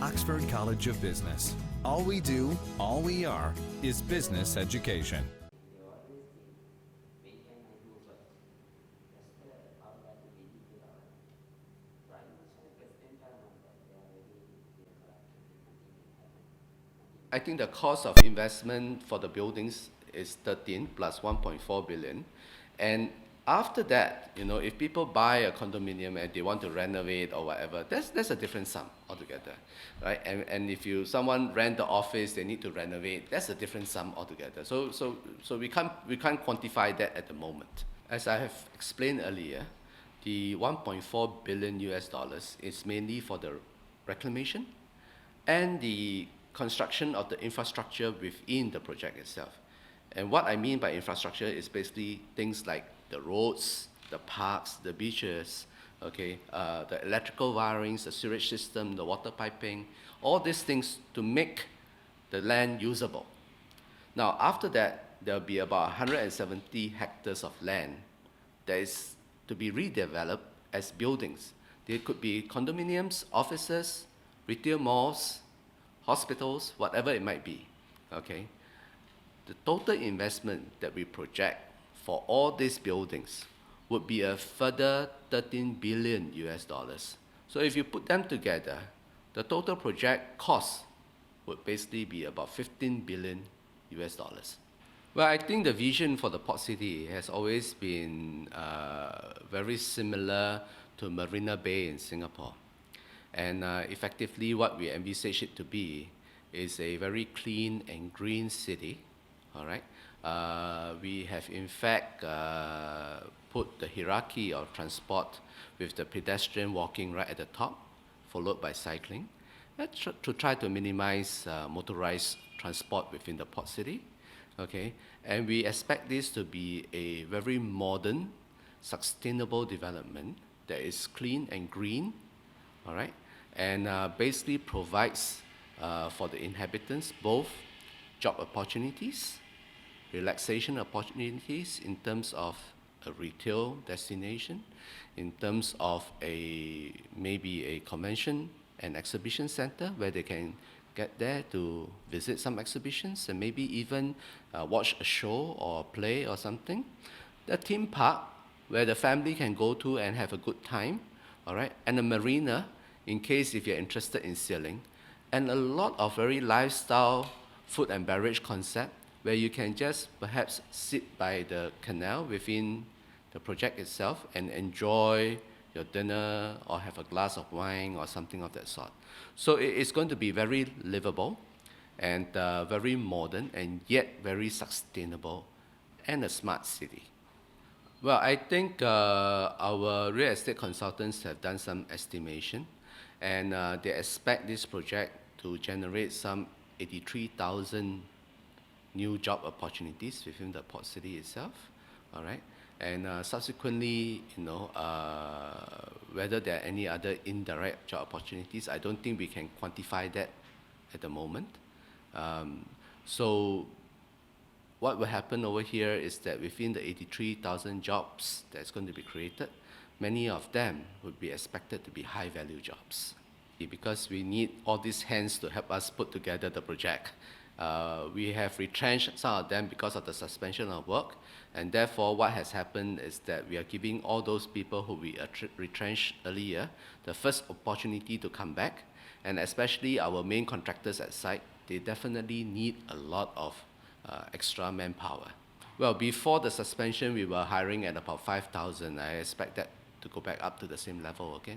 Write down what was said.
Oxford College of Business. All we do, all we are, is business education. I think the cost of investment for the buildings is 13 plus 1.4 billion. And after that, if people buy a condominium and they want to renovate or whatever, that's a different sum altogether, right? And if someone rent the office, they need to renovate, that's a different sum altogether. So we can't quantify that at the moment. As I have explained earlier, the 1.4 billion US dollars is mainly for the reclamation and the construction of the infrastructure within the project itself. And what I mean by infrastructure is basically things like the roads, the parks, the beaches, okay, the electrical wirings, the sewage system, the water piping, all these things to make the land usable. Now, after that, there'll be about 170 hectares of land that is to be redeveloped as buildings. They could be condominiums, offices, retail malls, hospitals, whatever it might be, okay? The total investment that we project for all these buildings would be a further 13 billion US dollars. So if you put them together, the total project cost would basically be about 15 billion US dollars. Well, I think the vision for the port city has always been very similar to Marina Bay in Singapore. And effectively, what we envisage it to be is a very clean and green city, all right? We have, in fact, put the hierarchy of transport with the pedestrian walking right at the top, followed by cycling, to try to minimize motorized transport within the port city, okay? And we expect this to be a very modern, sustainable development that is clean and green, all right? And basically provides for the inhabitants both job opportunities, relaxation opportunities in terms of a retail destination, in terms of maybe a convention and exhibition center where they can get there to visit some exhibitions and maybe even watch a show or a play or something. The theme park where the family can go to and have a good time, all right? And a marina, in case if you're interested in sailing, and a lot of very lifestyle food and beverage concept where you can just perhaps sit by the canal within the project itself and enjoy your dinner or have a glass of wine or something of that sort. So it's going to be very livable and very modern and yet very sustainable and a smart city. Well, I think our real estate consultants have done some estimation, and they expect this project to generate some 83,000 new job opportunities within the port city itself, all right? And subsequently, whether there are any other indirect job opportunities, I don't think we can quantify that at the moment. So what will happen over here is that within the 83,000 jobs that's going to be created, many of them would be expected to be high-value jobs. Because we need all these hands to help us put together the project. We have retrenched some of them because of the suspension of work, and therefore what has happened is that we are giving all those people who we retrenched earlier the first opportunity to come back, and especially our main contractors at site, they definitely need a lot of extra manpower. Well, before the suspension, we were hiring at about 5,000. I expect that to go back up to the same level again.